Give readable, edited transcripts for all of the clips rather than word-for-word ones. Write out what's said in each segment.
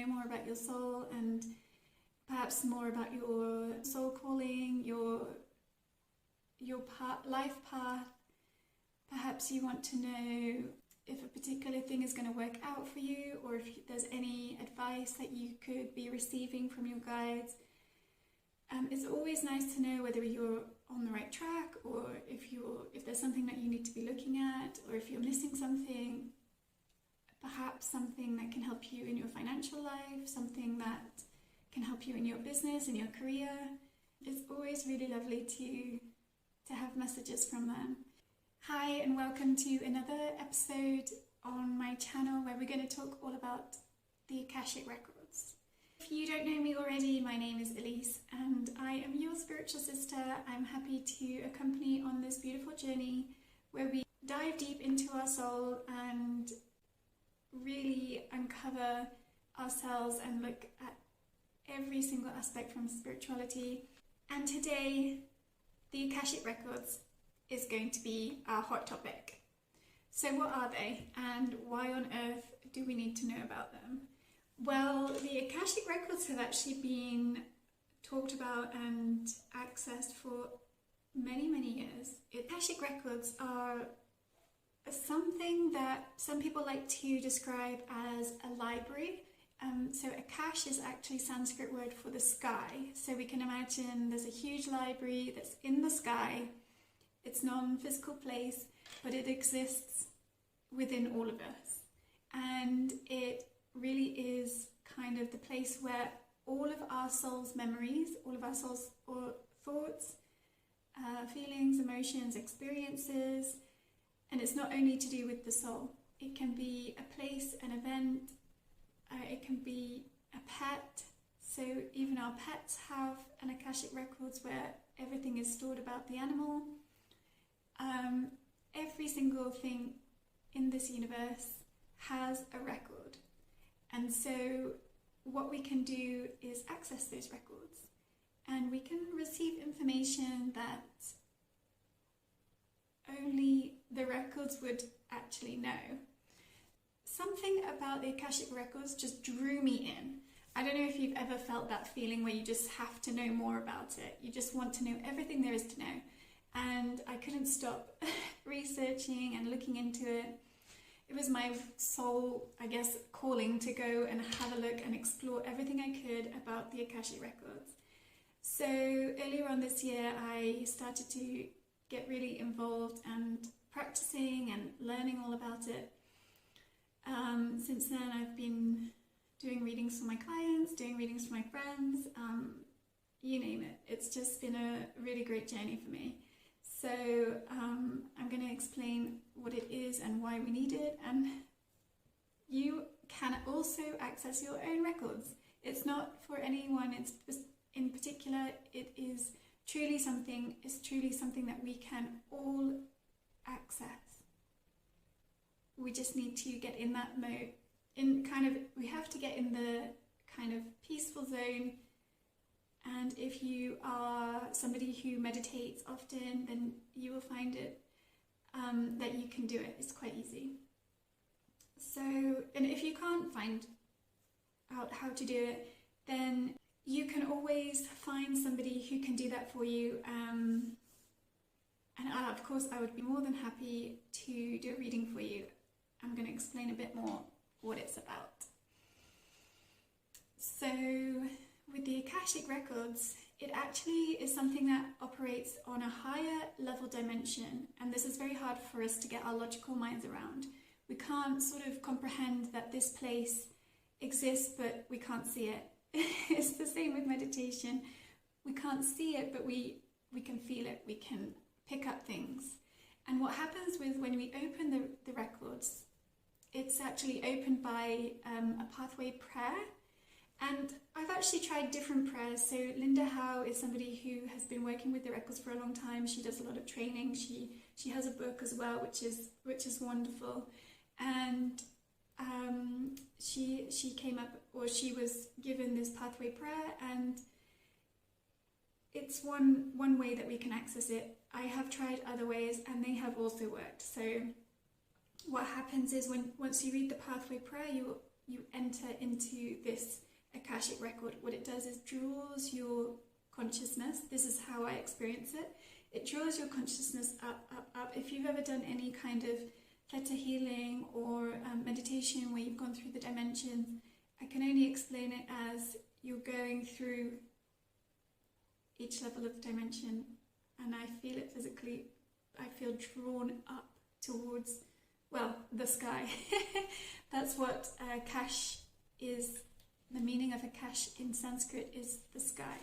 more about your soul and perhaps more about your soul calling, your life path. Perhaps you want to know if a particular thing is going to work out for you, or if there's any advice that you could be receiving from your guides. It's always nice to know whether you're on the right track, or if there's something that you need to be looking at, or if you're missing something, perhaps something that can help you in your financial life, something that can help you in your business, in your career. It's always really lovely to have messages from them. Hi, and welcome to another episode on my channel where we're going to talk all about the Akashic Records. If you don't know me already, my name is Elise and I am your spiritual sister. I'm happy to accompany on this beautiful journey where we dive deep into our soul and really uncover ourselves and look at every single aspect from spirituality. And today, the Akashic Records is going to be our hot topic. So what are they, and why on earth do we need to know about them? Well, the Akashic Records have actually been talked about and accessed for many, many years. Akashic Records are something that some people like to describe as a library. So Akash is actually Sanskrit word for the sky. So we can imagine there's a huge library that's in the sky. It's non-physical place, but it exists within all of us. And it really is kind of the place where all of our soul's memories, all of our soul's thoughts, feelings, emotions, experiences, and it's not only to do with the soul. It can be a place, an event, it can be a pet. So even our pets have an Akashic Records where everything is stored about the animal. Every single thing in this universe has a record. And so what we can do is access those records, and we can receive information that only the records would actually know. Something about the Akashic Records just drew me in. I don't know if you've ever felt that feeling where you just have to know more about it. You just want to know everything there is to know. And I couldn't stop researching and looking into it. It was my soul, I guess, calling to go and have a look and explore everything I could about the Akashic Records. So earlier on this year, I started to get really involved and practicing and learning all about it. Since then, I've been doing readings for my clients, doing readings for my friends, you name it. It's just been a really great journey for me. So I'm going to explain what it is and why we need it, and you can also access your own records. It's not for anyone in particular. It is truly something. It's truly something that we can all access. We just need to get in that mode. We have to get in the kind of peaceful zone. And if you are somebody who meditates often, then you will find it that you can do it. It's quite easy. So, and if you can't find out how to do it, then you can always find somebody who can do that for you. And of course, I would be more than happy to do a reading for you. I'm going to explain a bit more what it's about. So, with the Akashic Records, it actually is something that operates on a higher level dimension, and this is very hard for us to get our logical minds around. We can't sort of comprehend that this place exists, but we can't see it. It's the same with meditation. We can't see it, but we can feel it. We can pick up things. And what happens when we open the records, it's actually opened by a pathway prayer. And I've actually tried different prayers. So Linda Howe is somebody who has been working with the records for a long time. She does a lot of training. She has a book as well, which is wonderful. And she came up, or she was given this pathway prayer, and it's one way that we can access it. I have tried other ways, and they have also worked. So what happens is once you read the pathway prayer, you enter into this Akashic record. What it does is draws your consciousness. This is how I experience it. It draws your consciousness up, up, up. If you've ever done any kind of theta healing or meditation where you've gone through the dimensions, I can only explain it as you're going through each level of dimension, and I feel it physically. I feel drawn up towards, well, the sky. That's what Akash is. The meaning of Akash in Sanskrit is the sky.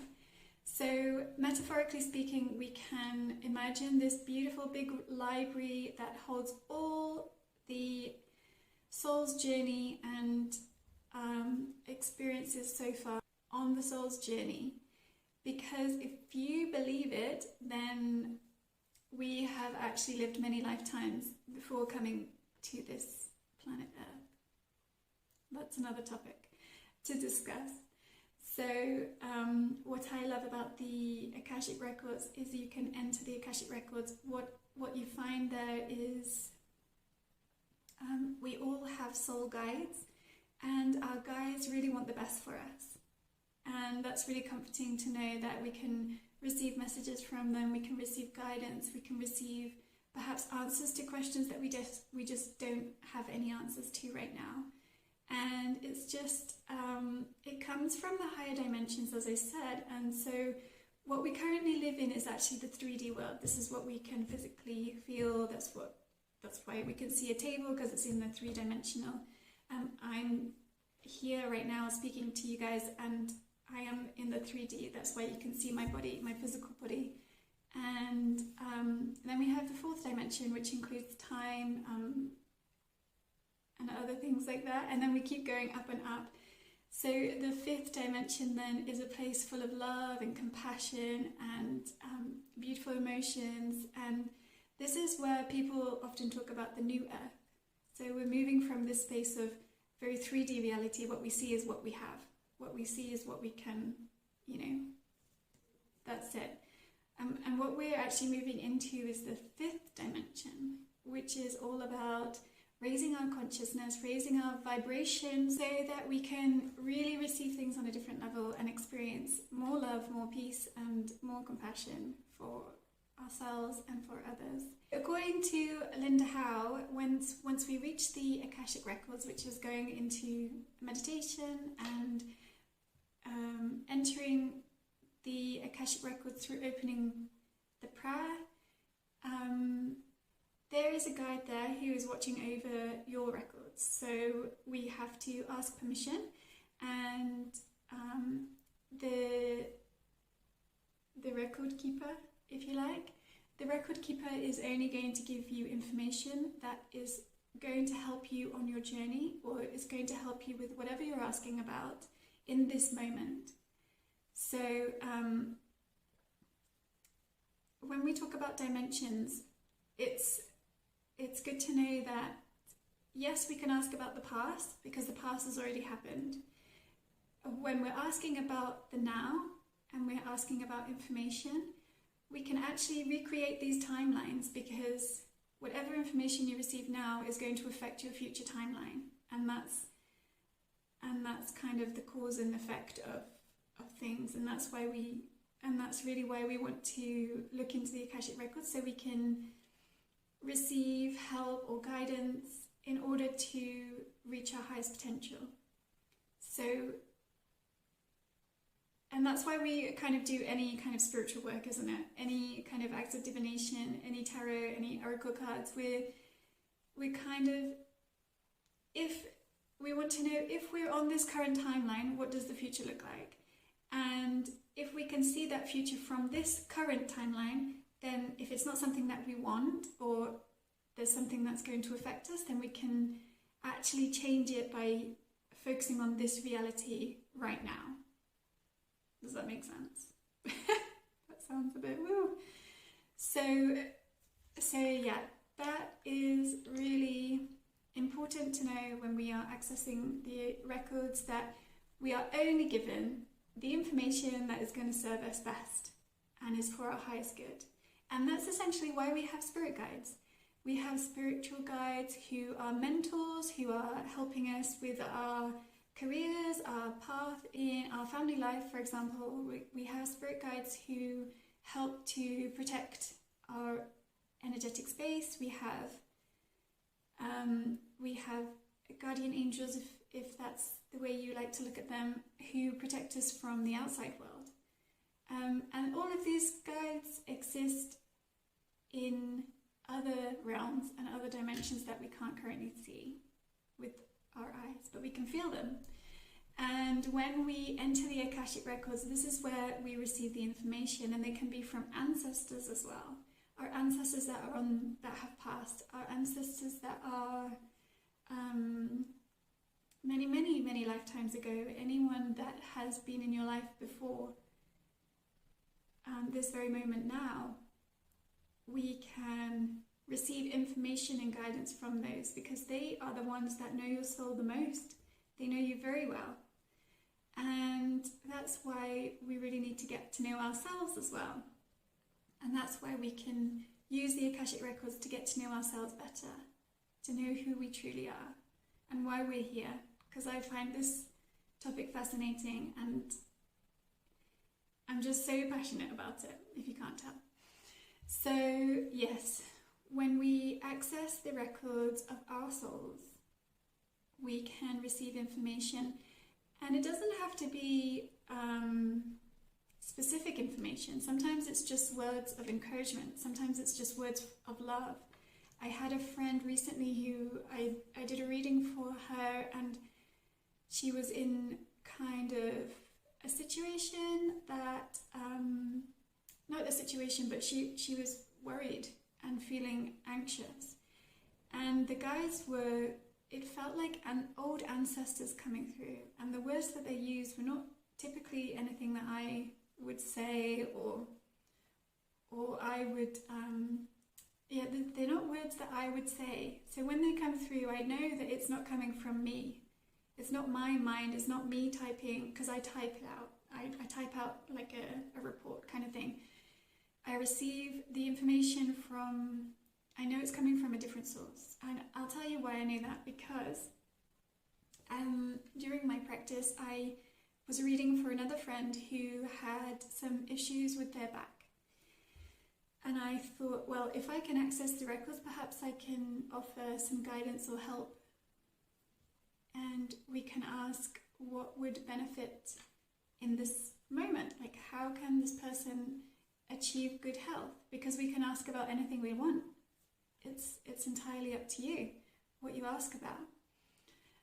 So metaphorically speaking, we can imagine this beautiful big library that holds all the soul's journey and experiences so far on the soul's journey. Because if you believe it, then we have actually lived many lifetimes before coming to this planet Earth. That's another topic to discuss. So what I love about the Akashic Records is you can enter the Akashic Records. What you find there is we all have soul guides, and our guides really want the best for us. And that's really comforting to know that we can receive messages from them, we can receive guidance, we can receive perhaps answers to questions that we just don't have any answers to right now. And it's just, it comes from the higher dimensions, as I said, and so what we currently live in is actually the 3D world. This is what we can physically feel. That's why we can see a table, because it's in the 3-dimensional. I'm here right now speaking to you guys, and I am in the 3D. That's why you can see my body, my physical body. And then we have the 4th dimension, which includes time and other things like that. And then we keep going up and up. So the 5th dimension then is a place full of love and compassion and beautiful emotions. And this is where people often talk about the new Earth. So we're moving from this space of very 3D reality. What we see is what we have. What we see is what we can, that's it. And what we're actually moving into is the 5th dimension, which is all about raising our consciousness, raising our vibration, so that we can really receive things on a different level and experience more love, more peace, and more compassion for ourselves and for others. According to Linda Howe, once we reach the Akashic Records, which is going into meditation and entering the Akashic Records through opening the prayer, there is a guide there who is watching over your records. So we have to ask permission, and the record keeper, if you like, the record keeper is only going to give you information that is going to help you on your journey, or is going to help you with whatever you're asking about in this moment. So when we talk about dimensions, it's good to know that, yes, we can ask about the past, because the past has already happened. When we're asking about the now, and we're asking about information, we can actually recreate these timelines, because whatever information you receive now is going to affect your future timeline. And that's kind of the cause and effect of things. And that's really why we want to look into the Akashic Records, so we can receive help or guidance in order to reach our highest potential. And that's why we kind of do any kind of spiritual work, isn't it? Any kind of acts of divination, any tarot, any oracle cards. We kind of, if we want to know if we're on this current timeline, what does the future look like? And if we can see that future from this current timeline, then if it's not something that we want, or there's something that's going to affect us, then we can actually change it by focusing on this reality right now. Does that make sense? That sounds a bit woo. So yeah, that is really important to know when we are accessing the records, that we are only given the information that is going to serve us best and is for our highest good. And that's essentially why we have spirit guides. We have spiritual guides who are mentors, who are helping us with our careers, our path in our family life, for example. We have spirit guides who help to protect our energetic space. We have guardian angels, if that's the way you like to look at them, who protect us from the outside world. And all of these guides exist in other realms and other dimensions that we can't currently see with our eyes, but we can feel them. And when we enter the Akashic Records, this is where we receive the information, and they can be from ancestors as well. Our ancestors that have passed, our ancestors that are many lifetimes ago, anyone that has been in your life before this very moment now. We can receive information and guidance from those because they are the ones that know your soul the most. They know you very well. And that's why we really need to get to know ourselves as well. And that's why we can use the Akashic Records to get to know ourselves better, to know who we truly are and why we're here. Because I find this topic fascinating and I'm just so passionate about it, if you can't tell. So yes, when we access the records of our souls, we can receive information, and it doesn't have to be specific information. Sometimes it's just words of encouragement. Sometimes it's just words of love. I had a friend recently who I did a reading for her, and she was in kind of a situation that, not a situation, but she was worried and feeling anxious. And the guides were, it felt like old ancestors coming through. And the words that they used were not typically anything that I would say or I would, they're not words that I would say. So when they come through, I know that it's not coming from me. It's not my mind, it's not me typing, because I type it out. I type out like a report kind of thing. I receive the information from, I know it's coming from a different source. And I'll tell you why I know that, because during my practice, I was reading for another friend who had some issues with their back. And I thought, well, if I can access the records, perhaps I can offer some guidance or help. And we can ask what would benefit in this moment. Like, how can this person achieve good health? Because we can ask about anything we want. It's entirely up to you what you ask about.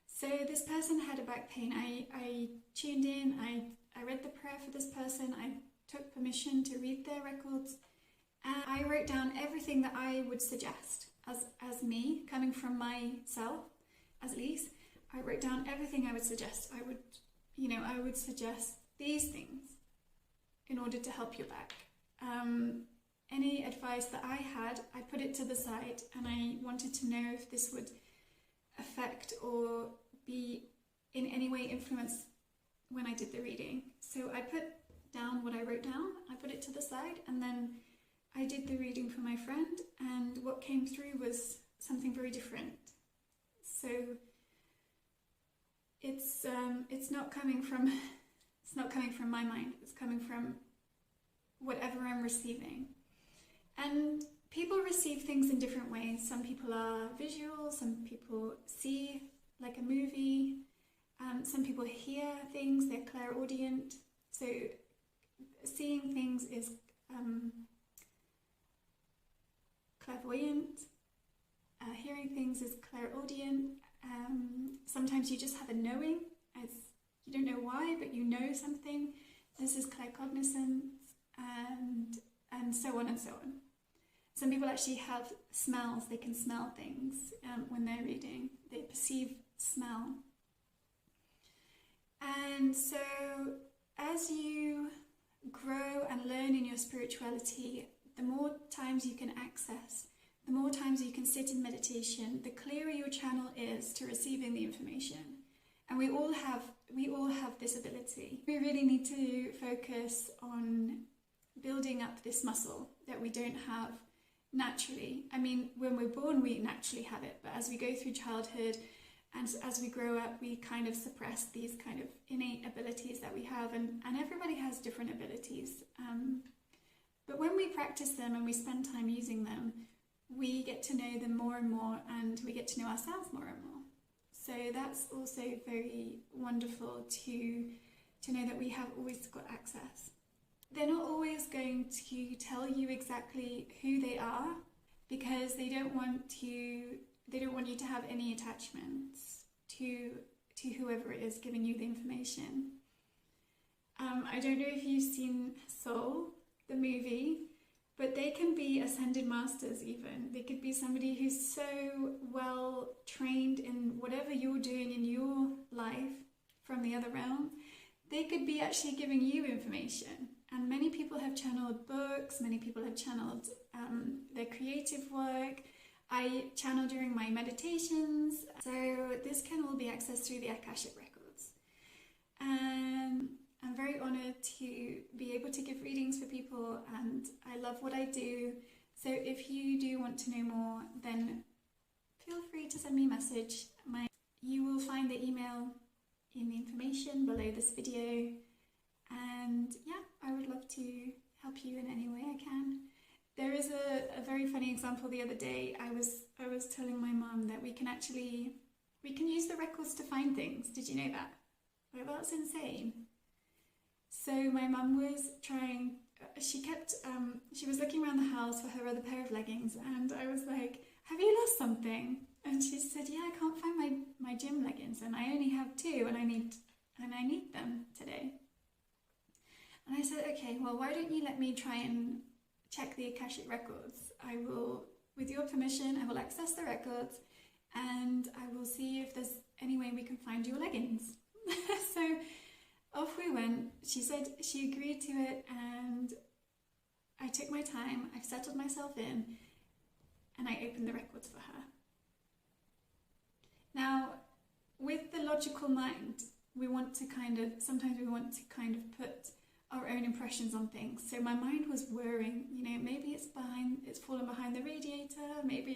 So this person had a back pain. I tuned in, I read the prayer for this person, I took permission to read their records, and I wrote down everything that I would suggest as me, coming from myself, as Lise. I wrote down everything I would suggest. I would suggest these things in order to help your back. Any advice that I had, I put it to the side, and I wanted to know if this would affect or be in any way influenced when I did the reading. So I put down what I wrote down, I put it to the side, and then I did the reading for my friend, and what came through was something very different. So it's not coming from my mind. It's coming from whatever I'm receiving. And people receive things in different ways. Some people are visual, some people see like a movie, some people hear things, they're clairaudient. So seeing things is clairvoyant, hearing things is clairaudient. Sometimes you just have a knowing, as you don't know why, but you know something. This is claircognizance, and so on and so on. Some people actually have smells. They can smell things when they're reading. They perceive smell. And so as you grow and learn in your spirituality, the more times you can access, the more times you can sit in meditation, the clearer your channel is to receiving the information. And we all have this ability. We really need to focus on building up this muscle that we don't have naturally. I mean, when we're born, we naturally have it, but as we go through childhood and as we grow up, we kind of suppress these kind of innate abilities that we have, and everybody has different abilities. But when we practice them and we spend time using them, we get to know them more and more, and we get to know ourselves more and more. So that's also very wonderful to know that we have always got access. They're not always going to tell you exactly who they are, because they don't want you to have any attachments to whoever it is giving you the information. I don't know if you've seen Soul, the movie, but they can be ascended masters even. They could be somebody who's so well trained in whatever you're doing in your life from the other realm. They could be actually giving you information. And many people have channeled books, many people have channeled their creative work. I channel during my meditations. So this can all be accessed through the Akashic Records. And I'm very honoured to be able to give readings for people, and I love what I do. So if you do want to know more, then feel free to send me a message. You will find the email in the information below this video. And yeah, I would love to help you in any way I can. There is a very funny example the other day. I was telling my mum that we can use the records to find things. Did you know that? Like, that's insane. So my mum was trying, she was looking around the house for her other pair of leggings, and I was like, have you lost something? And she said, yeah, I can't find my gym leggings, and I only have 2, and I need them today. And I said, okay, well, why don't you let me try and check the Akashic Records? I will, with your permission, I will access the records, and I will see if there's any way we can find your leggings. So off we went. She said she agreed to it, and I took my time, I've settled myself in, and I opened the records for her. Now, with the logical mind, sometimes we want to kind of put our own impressions on things. So my mind was whirring, maybe it's fallen behind the radiator, maybe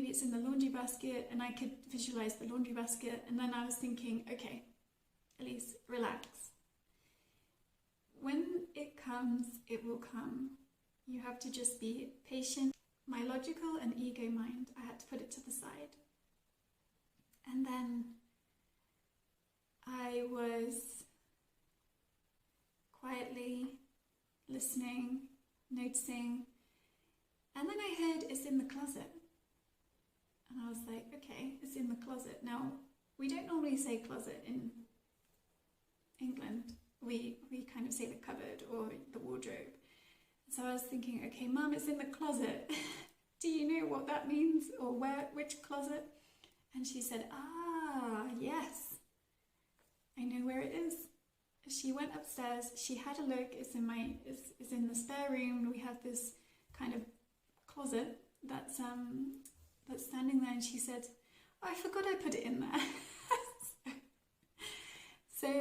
it's in the laundry basket, and I could visualize the laundry basket. And then I was thinking, okay, Elise, relax. When it comes, it will come. You have to just be patient. My logical and ego mind, I had to put it to the side. And then I was quietly listening, noticing, and then I heard, it's in the closet. And I was like, okay, it's in the closet. Now, we don't normally say closet in England. We kind of say the cupboard or the wardrobe. So I was thinking, okay, Mum, it's in the closet. Do you know what that means, or which closet? And she said, yes, I know where it is. She went upstairs, she had a look. It's in the spare room. We have this kind of closet that's standing there, and she said, I forgot I put it in there. So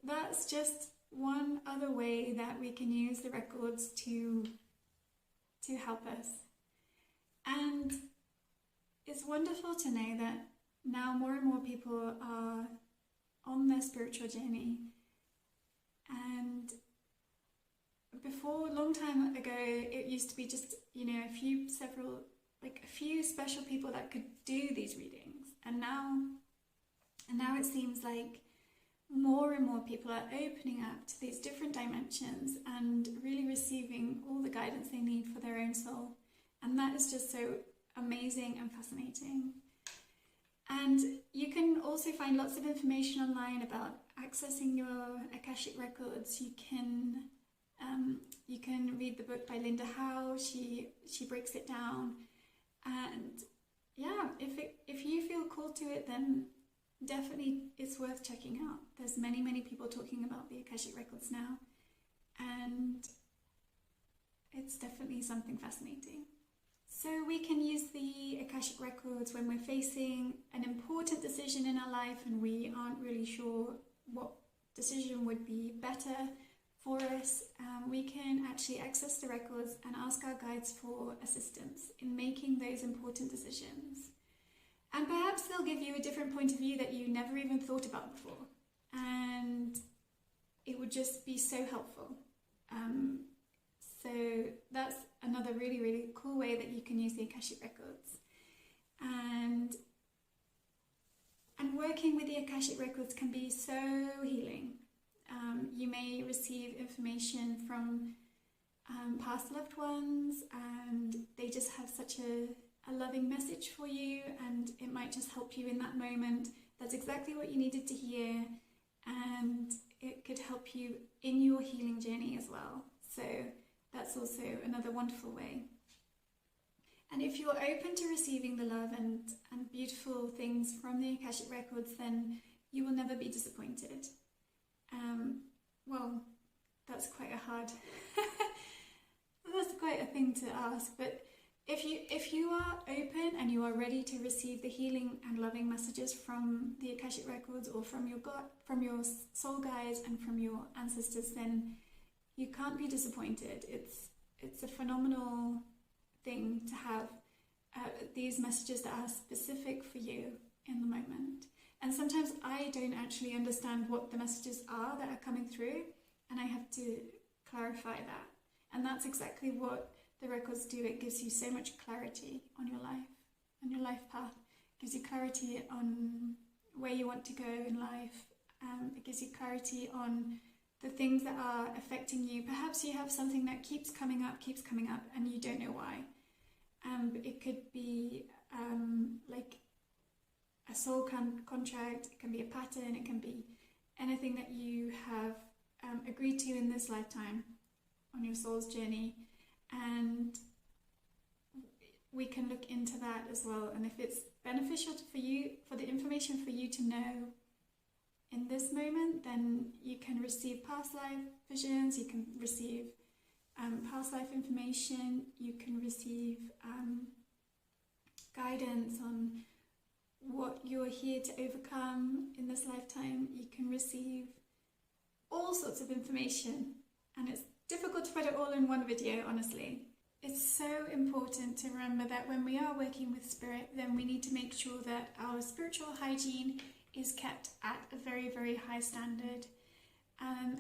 that's just one other way that we can use the records to help us. And it's wonderful to know that now more and more people are on their spiritual journey. And before, a long time ago, it used to be just, a few special people that could do these readings. And now it seems like more and more people are opening up to these different dimensions and really receiving all the guidance they need for their own soul. And that is just so amazing and fascinating. And you can also find lots of information online about accessing your Akashic Records. You can read the book by Linda Howe. She breaks it down. And yeah, if you feel called to it, then definitely it's worth checking out. There's many people talking about the Akashic Records now, and it's definitely something fascinating. So we can use the Akashic Records when we're facing an important decision in our life and we aren't really sure what decision would be better for us, we can actually access the records and ask our guides for assistance in making those important decisions. And perhaps they'll give you a different point of view that you never even thought about before. And it would just be so helpful. So that's another really, really cool way that you can use the Akashic Records. And working with the Akashic Records can be so healing. You may receive information from past loved ones, and they just have such a loving message for you, and it might just help you in that moment. That's exactly what you needed to hear, and it could help you in your healing journey as well. So that's also another wonderful way. And if you're open to receiving the love and beautiful things from the Akashic Records, then you will never be disappointed. Well, that's quite a thing to ask, but if you are open and you are ready to receive the healing and loving messages from the Akashic Records, or from your God, from your soul guides and from your ancestors, then you can't be disappointed. It's a phenomenal thing to have these messages that are specific for you in the moment. And sometimes I don't actually understand what the messages are that are coming through, and I have to clarify that. And that's exactly what the records do. It gives you so much clarity on your life, on your life path. It gives you clarity on where you want to go in life. It gives you clarity on the things that are affecting you. Perhaps you have something that keeps coming up, and you don't know why. It could be like a soul contract, it can be a pattern, it can be anything that you have agreed to in this lifetime on your soul's journey. And we can look into that as well. And if it's beneficial for you, for the information for you to know in this moment, then you can receive past life visions, you can receive past life information, you can receive guidance on what you're here to overcome in this lifetime. You can receive all sorts of information, and it's difficult to put it all in one video, honestly. It's so important to remember that when we are working with spirit, then we need to make sure that our spiritual hygiene is kept at a very, very high standard.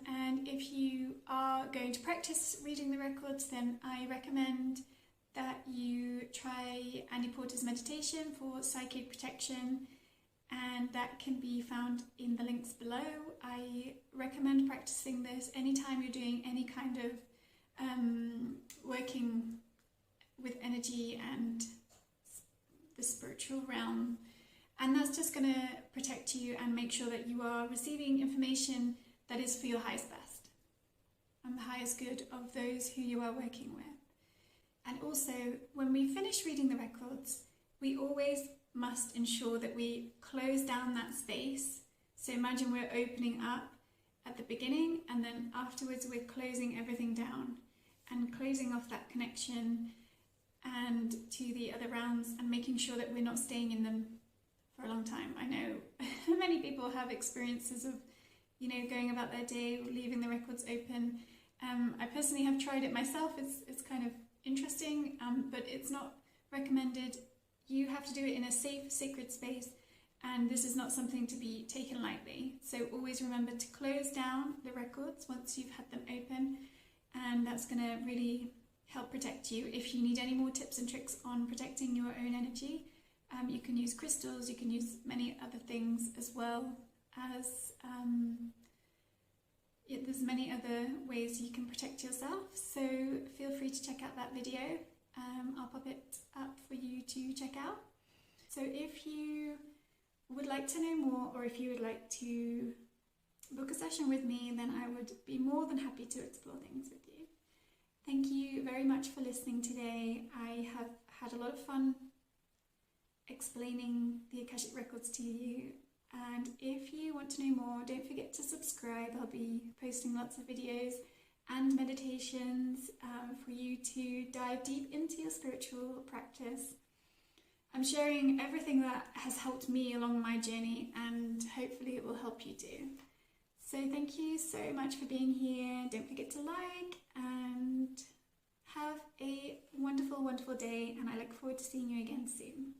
And if you are going to practice reading the records, then I recommend that you try Annie Porter's meditation for psychic protection, and that can be found in the links below. I recommend practicing this anytime you're doing any kind of working with energy and the spiritual realm. And that's just going to protect you and make sure that you are receiving information that is for your highest best and the highest good of those who you are working with. And also, when we finish reading the records, we always must ensure that we close down that space. So imagine we're opening up at the beginning, and then afterwards we're closing everything down and closing off that connection and to the other realms, and making sure that we're not staying in them for a long time. I know many people have experiences of, going about their day, leaving the records open. I personally have tried it myself. It's kind of interesting, but it's not recommended. You have to do it in a safe, sacred space, and this is not something to be taken lightly. So always remember to close down the records once you've had them open, and that's going to really help protect you. If you need any more tips and tricks on protecting your own energy, you can use crystals, you can use many other things as well as there's many other ways you can protect yourself, so feel free to check out that video. I'll pop it up for you to check out. So if you would like to know more, or if you would like to book a session with me, then I would be more than happy to explore things with you. Thank you very much for listening today. I have had a lot of fun explaining the Akashic Records to you. And if you want to know more, don't forget to subscribe. I'll be posting lots of videos and meditations for you to dive deep into your spiritual practice. I'm sharing everything that has helped me along my journey, and hopefully it will help you too. So thank you so much for being here. Don't forget to like and have a wonderful, wonderful day, and I look forward to seeing you again soon.